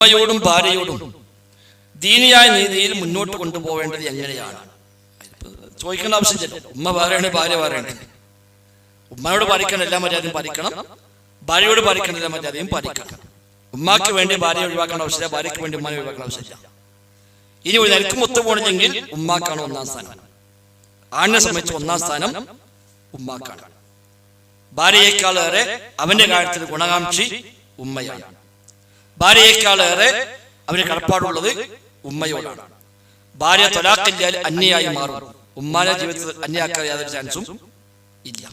ഉമ്മയോടും ഭാര്യയോടും ദീനിയായ രീതിയിൽ മുന്നോട്ട് കൊണ്ടുപോകേണ്ടത് എങ്ങനെയാണ് ചോദിക്കേണ്ട ആവശ്യമില്ല. ഉമ്മ ഭാര്യയാണ്, ഭാര്യ ഭാര്യയാണ്. ഉമ്മയോട് പാലിക്കണം എല്ലാ മര്യാദയും പാലിക്കണം, ഭാര്യയോട് പാലിക്കണം എല്ലാ മര്യാദയും പാലിക്കണം. ഉമ്മാക്ക് വേണ്ടി ഭാര്യയെ ഒഴിവാക്കേണ്ട ആവശ്യമില്ല, ഭാര്യയ്ക്ക് വേണ്ടി ഉമ്മനെ ഒഴിവാക്കേണ്ട ആവശ്യമില്ല. ഇനി ഒരു നിലക്കും ഒത്തുപോകണമെങ്കിൽ ഉമ്മാക്കാണ് ഒന്നാം സ്ഥാനം. ആണിനെ സംബന്ധിച്ച് ഒന്നാം സ്ഥാനം ഉമ്മാക്കാണ്. ഭാര്യയേക്കാളേറെ അവന്റെ കാര്യത്തിൽ ഗുണകാംക്ഷി ഉമ്മയാണ്. ഭാര്യയേക്കാളേറെ അവന് കടപ്പാടുള്ളത് ഉമ്മയോടാണ്. ഭാര്യ തൊലാക്കില്ലാൽ അന്യയായി മാറും. ഉമ്മാനെ ജീവിതത്തിൽ അന്യാക്കാൻ യാതൊരു ചാൻസും ഇല്ല.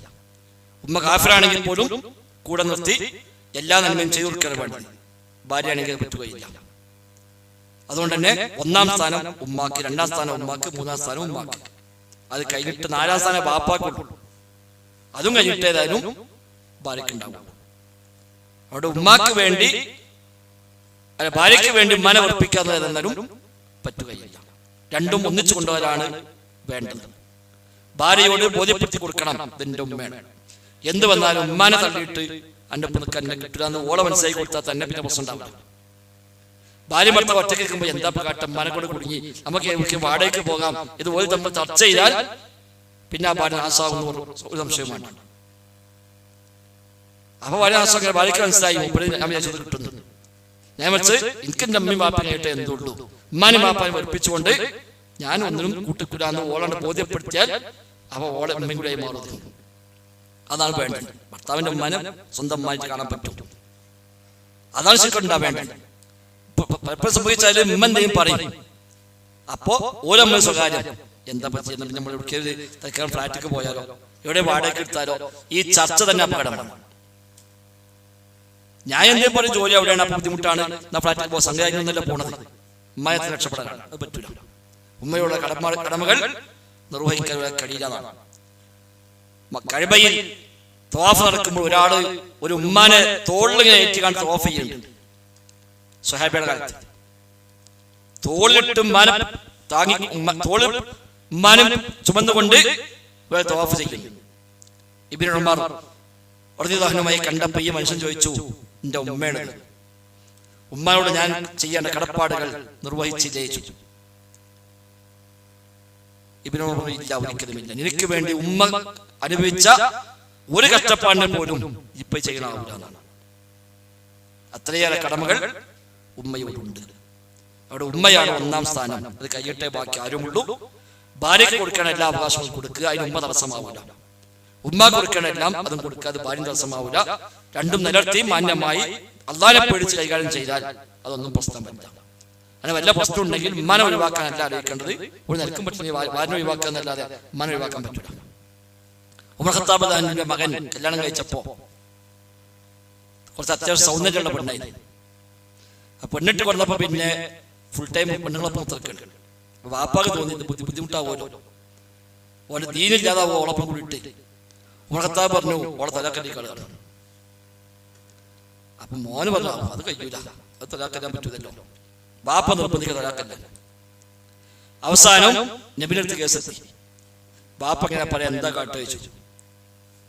ഉമ്മ കാഫിറാണെങ്കിൽ പോലും കൂടെ നിർത്തി എല്ലാ നന്മയും ചെയ്തു കൊടുക്കാൻ വേണ്ടി ഭാര്യയാണെങ്കിൽ പറ്റുകയില്ല. അതുകൊണ്ട് തന്നെ ഒന്നാം സ്ഥാനം ഉമ്മാക്ക്, രണ്ടാം സ്ഥാനം ഉമ്മാക്ക്, മൂന്നാം സ്ഥാനം ഉമ്മാക്ക്. അത് കഴിഞ്ഞിട്ട് നാലാം സ്ഥാനം ബാപ്പാക്കുള്ളൂ. അതും കഴിഞ്ഞിട്ടേതായാലും ഭാര്യക്കുണ്ടാവും. അവിടെ ഉമ്മാക്ക് വേണ്ടി അല്ല ഭാര്യയ്ക്ക് വേണ്ടി ഉമ്മാനെ ഉറപ്പിക്കാതെ എന്നാലും പറ്റുകയില്ല. രണ്ടും ഒന്നിച്ചു കൊണ്ടുവരാനാണ് വേണ്ടത്. ഭാര്യയോട് ബോധ്യപ്പെടുത്തി കൊടുക്കണം, ഇതിന്റെ ഉമ്മയാണ്. എന്ത് വന്നാലും ഉമ്മാനെ തള്ളിയിട്ട് എന്റെ പുതുക്ക് എന്നെ കിട്ടില്ല എന്ന് ഓളെ മനസ്സിലാക്കി കൊടുത്താൽ തന്നെ പിന്നെ പ്രശ്നം ഉണ്ടാവില്ല. ഭാര്യ ഭർത്താവ് ഒറ്റയ്ക്ക് നിൽക്കുമ്പോൾ എന്താ കാട്ടം, ഉമ്മാനെ കൊണ്ട് കുടുങ്ങി നമുക്ക് വാടകയ്ക്ക് പോകാം, ഇതുപോലെ നമ്മൾ ചർച്ച ചെയ്താൽ പിന്നെ ആ ഭാര്യ നാശാവുന്ന ഒരു സംശയമാണ്. അപ്പൊ ഭാര്യ നാശം ഭാര്യയ്ക്ക് മനസ്സിലായി ഞാൻ വിചാരിച്ചത് കിട്ടുന്നു. ഞാൻ വെച്ച് എനിക്ക് എന്റെ അമ്മയും ബാപ്പനായിട്ട് എന്തുള്ളൂ, ഉമ്മാനും ബാപ്പാനും പഠിപ്പിച്ചുകൊണ്ട് ഞാൻ ഒന്നിനും കൂട്ടിക്കൂടാന്ന് ഓളെ ബോധ്യപ്പെടുത്തിയാൽ അവ ഓളെ അമ്മയും കൂടെ മാറുന്നത്. അതാണ് വേണ്ടത്. ഭർത്താവിന്റെ ഉമ്മാനെ സ്വന്തം ഉമ്മായിട്ട് കാണാൻ പറ്റും. അതാണ് ശരിക്കും ഉണ്ടാവേണ്ടത്. എപ്പോൾ സംഭവിച്ചാലും ഉമ്മ എന്തെങ്കിലും പറയും, അപ്പോ ഓരമ്മ സ്വകാര്യം എന്താ പറ്റിയെന്ന് നമ്മൾ തൽക്കാലം ഫ്ലാറ്റിക്ക് പോയാലോ എവിടെ വാടകയ്ക്ക് എടുത്താലോ ഈ ചർച്ച തന്നെ അപകടമാണ്. ഞാൻ എന്തേലും പറയും ജോലി അവിടെയാണ്, അപ്പൊ ബുദ്ധിമുട്ടാണ്, എന്നാ ഫ്ലാറ്റിക്ക് പോകാൻ സംഘാടനമൊന്നുമല്ല പോണത്, ഉമ്മയത്തിന് രക്ഷപ്പെടാനാണ്. അത് പറ്റൂല. ഉമ്മയുള്ള കടമകൾ നിർവഹിക്കാൻ കഴിയില്ലാതാണ്. കഅബയിൽ തവാഫ് നടക്കുമ്പോൾ ഒരാള് ഒരു ഉമ്മാനെ തോളിലിങ്ങനെ ഏറ്റിക്കാണ്ട് തവാഫ് ചെയ്യുന്നുണ്ട്. സ്വഹാബിയുടെ കാലത്ത് തോളിലിട്ട് ഉമ്മാനെ താങ്ങി തോളിൽ ഉമ്മാനും ചുമന്നുകൊണ്ട് തവാഫ് ചെയ്യുന്നു. ഇബ്നു ഉമർ റളിയല്ലാഹുമായി കണ്ടപ്പോൾ ഈ മനുഷ്യൻ ചോദിച്ചു, എന്റെ ഉമ്മയാണ്, ഉമ്മയോട് ഞാൻ ചെയ്യേണ്ട കടപ്പാടുകൾ നിർവഹിച്ചില്ലേ? ഇബ്നു ഉമർ ഇല്ല, ഒരിക്കലുമില്ല. നിനക്ക് വേണ്ടി ഉമ്മ അനുഭവിച്ച ഒരു കഷ്ടപ്പാടിനെ പോലും ഇപ്പൊ ചെയ്യണാവില്ല എന്നാണ്. അത്രയേറെ കടമകൾ ഉമ്മയോടുണ്ട്. അവിടെ ഉമ്മയാണ് ഒന്നാം സ്ഥാനം. അത് കഴിയട്ടെ ബാക്കി ആരുമുള്ളൂ. ഭാര്യയ്ക്ക് കൊടുക്കാൻ എല്ലാ അവകാശങ്ങളും കൊടുക്കുക, അതിന് ഉമ്മ തടസ്സമാവില്ല. ഉമ്മ കൊടുക്കണെല്ലാം അതും കൊടുക്കാതെ ഭാര്യ തടസ്സമാവില്ല. രണ്ടും നിലർത്തി മാന്യമായി അള്ളാനെ പേടിച്ച് കൈകാര്യം ചെയ്താൽ അതൊന്നും പ്രശ്നം പറ്റില്ല. അങ്ങനെ വല്ല പ്രശ്നം ഉണ്ടെങ്കിൽ ഉമ്മാനെ ഒഴിവാക്കാനല്ല ആലോചിക്കേണ്ടത്. ഒരു നിലക്കും പറ്റുന്ന ഭാര്യനെ ഒഴിവാക്കുക എന്നല്ലാതെ ഉമ്മാനെ ഒഴിവാക്കാൻ പറ്റില്ല. ഉമർ ഖത്താബ് തന്റെ മകൻ കല്യാണം കഴിച്ചപ്പോ കുറച്ച് അത്യാവശ്യം സൗന്ദര്യമുള്ള പെണ്ണായി. ആ പെണ്ണിട്ട് കൊണ്ടപ്പോ പിന്നെ ഫുൾ ടൈം പെണ്ണുങ്ങളൊപ്പം തീർക്കണ്ട്. വാപ്പാക്ക് തോന്നി ബുദ്ധിമുട്ടാവുമല്ലോ, ഓന്റെ ദീനില്ലാതാവോ ഓളപ്പം കൂടിയിട്ട്. ഉമർ ഖത്താബ് പറഞ്ഞു ഓളെ തലാക്കല്ലേ കളയാണ്. അപ്പൊ മോന് പറഞ്ഞു അത് കഴിയൂല, അത് തലാക്കല്ലാൻ പറ്റൂതല്ലോ, വാപ്പ നിർബന്ധിക്കുക തലാക്കല്ല. അവസാനം നബിയുടെ അടുത്ത് കേസെത്തി. ബാപ്പ ഇങ്ങനെ പറയാം, എന്താ കാട്ടു ചോദിച്ചു.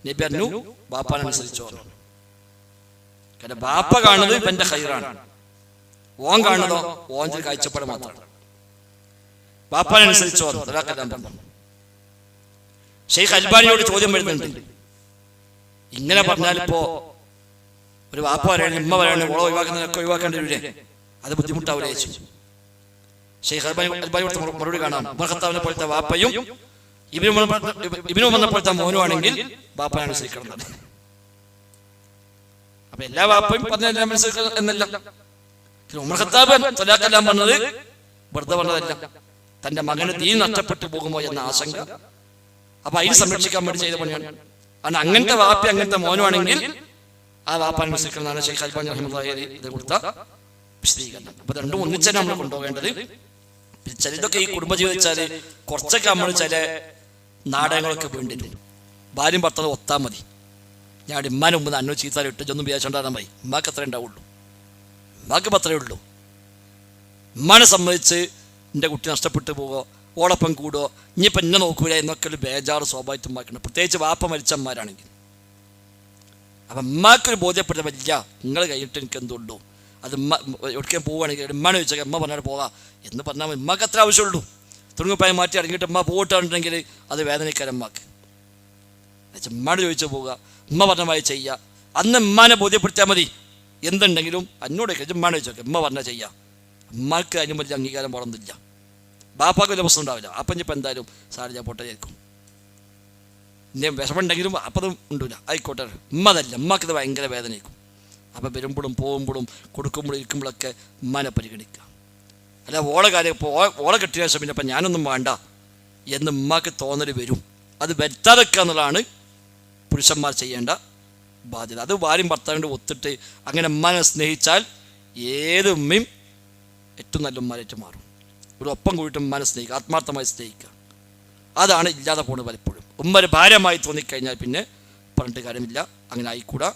നബി പറഞ്ഞു ബാപ്പാനനുസരിച്ചോ. കാരണം ബാപ്പ കാണുന്നത് ഇവന്റെ ഹൈറാണ്, ഓൻ കാണുന്നതോ ഓൻ്റെ കാഴ്ചപ്പാട് മാത്രമാണ്. ബാപ്പാനനുസരിച്ചോ തലാക്കല്ലാൻ പറഞ്ഞു. ഷെയ്ഖ് അൽബാനിയോട് ചോദ്യം വരുന്നുണ്ട്, ഇങ്ങനെ പറഞ്ഞാലിപ്പോ ഒരു വാപ്പ പറയണ ഉമ്മ പറയണ ഓളെ ഒഴിവാക്കുന്നതൊക്കെ ഒഴിവാക്കേണ്ടി വരില്ലേ, അത് ബുദ്ധിമുട്ടാവില്ലേ ചോദിച്ചു. ഷെയ്ഖ് അൽബാനിയോട് മറുപടി കാണാം, ഉമർ ഖത്താബിനെ പോലത്തെ വാപ്പയും ഇബ്നു ഉമറിനെ പോലത്തെ മോനുമാണെങ്കിൽ ബാപ്പാനെ അനുസരിക്കണം. അപ്പൊ എല്ലാ വാപ്പയും പറഞ്ഞ മനസ്സിലാക്കണം എന്നല്ല. ഉമർ ഖത്താബ് തൊലാക്കെല്ലാം പറഞ്ഞത് വെറുതെ പറഞ്ഞതല്ല, തന്റെ മകന് ദീൻ നഷ്ടപ്പെട്ടു പോകുമോ എന്ന ആശങ്ക. അപ്പൊ അതിന് സംരക്ഷിക്കാൻ വേണ്ടി ചെയ്ത പണിയാണ്. കാരണം അങ്ങനത്തെ വാപ്പ അങ്ങനത്തെ മോനുമാണെങ്കിൽ ആ വാപ്പാനെ അനുസരിക്കണം എന്നാണ് ഷെയ്ഖ് അൽബാനി റഹിമത്തുള്ളാഹി ഇത് കൊടുത്ത വിശദീകരണം. അപ്പൊ രണ്ടും ഒന്നിച്ചാണ് നമ്മൾ കൊണ്ടുപോകേണ്ടത്. ചിലതൊക്കെ ഈ കുടുംബജീവിതം വെച്ചാല് കുറച്ചൊക്കെ നമ്മൾ ചില നാടകങ്ങളൊക്കെ വേണ്ടിയിട്ട് ഭാര്യയും ഭർത്താവ് ഒത്താൽ മതി. ഞാൻ ഉമ്മാനെ മുമ്പ് അന്നോ ചീത്താൽ ഇട്ടൊന്നും വിചാരിച്ചോണ്ടാകാൻ മതി. ഉമ്മാക്ക് അത്രേ ഉണ്ടാവുള്ളൂ, ഉമ്മാക്ക് അത്രേ ഉള്ളൂ. ഉമ്മാനെ സംബന്ധിച്ച് എൻ്റെ കുട്ടി നഷ്ടപ്പെട്ടു പോകുമോ, ഓടൊപ്പം കൂടുമോ, ഇനിയിപ്പോൾ എന്നെ നോക്കൂല എന്നൊക്കെ ഒരു ബേജാറ് സ്വാഭാവികമായിട്ടും ഉമ്മാക്കുണ്ട്, പ്രത്യേകിച്ച് വാപ്പ മരിച്ചന്മാരാണെങ്കിൽ. അപ്പം ഉമ്മാക്കൊരു ബോധ്യപ്പെടുന്ന വലിയ നിങ്ങൾ കഴിഞ്ഞിട്ട് എനിക്ക് എന്തുള്ളൂ, അത് എവിടേക്കും പോവുകയാണെങ്കിൽ ഉമ്മയാണ് ചോദിച്ചാൽ ഉമ്മ പറഞ്ഞാൽ പോകാം എന്ന് പറഞ്ഞാൽ ഉമ്മക്ക് അത്ര ആവശ്യമുള്ളൂ. തുണിപ്പായം മാറ്റി ഇറങ്ങിയിട്ട് ഉമ്മ പോയിട്ടുണ്ടെങ്കിൽ അത് വേദനയ്ക്കാരം ഉമ്മക്ക്. ഉമ്മാട് ചോദിച്ചു പോവുക, ഉമ്മ പറഞ്ഞമായി ചെയ്യുക. അന്ന് ഉമ്മാനെ ബോധ്യപ്പെടുത്തിയാൽ മതി. എന്തുണ്ടെങ്കിലും എന്നോട് ഉമ്മാനെ ചോദിച്ചോക്കെ ഉമ്മ പറഞ്ഞാൽ ചെയ്യാം. ഉമ്മാക്ക് അതിന് വലിയ അംഗീകാരം പോകണമെന്നില്ല. ബാപ്പാക്ക് വലിയ പ്രശ്നം ഉണ്ടാവില്ല. അപ്പം ഇപ്പം എന്തായാലും സാറി ഞാൻ പൊട്ടയായിരിക്കും. ഇനി വിഷമുണ്ടെങ്കിലും അപ്പം അത് ഉണ്ടില്ല, ആയിക്കോട്ടെ. ഉമ്മതല്ല, ഉമ്മാക്കത് ഭയങ്കര വേദനയായിരിക്കും. അപ്പം വരുമ്പോഴും പോകുമ്പോഴും കൊടുക്കുമ്പോഴും ഇരിക്കുമ്പോഴൊക്കെ ഉമ്മാനെ പരിഗണിക്കുക. അല്ല ഓളെ കാര്യം ഇപ്പോൾ ഓളെ കെട്ടിയ ശേഷം പിന്നെ അപ്പം ഞാനൊന്നും വേണ്ട എന്ന് ഉമ്മാക്ക് തോന്നൽ വരും. അത് വരുത്താതെ വെക്കുക എന്നുള്ളതാണ് പുരുഷന്മാർ ചെയ്യേണ്ട ബാധ്യത. അത് ഭാര്യയും ഭർത്താവിൻ്റെ ഒത്തിട്ട് അങ്ങനെ ഉമ്മാനെ സ്നേഹിച്ചാൽ ഏത് ഉമ്മയും ഏറ്റവും നല്ല ഉമ്മാനായിട്ട് മാറും. ഒരു ഒപ്പം കൂടിയിട്ട് ഉമ്മാനെ സ്നേഹിക്കുക, ആത്മാർത്ഥമായി സ്നേഹിക്കുക. അതാണ് ഇല്ലാതെ പോകുന്നത് പലപ്പോഴും. ഉമ്മ ഒരു ഭാരമായി തോന്നിക്കഴിഞ്ഞാൽ പിന്നെ പറഞ്ഞിട്ട് കാര്യമില്ല, അങ്ങനെ ആയിക്കൂടാ.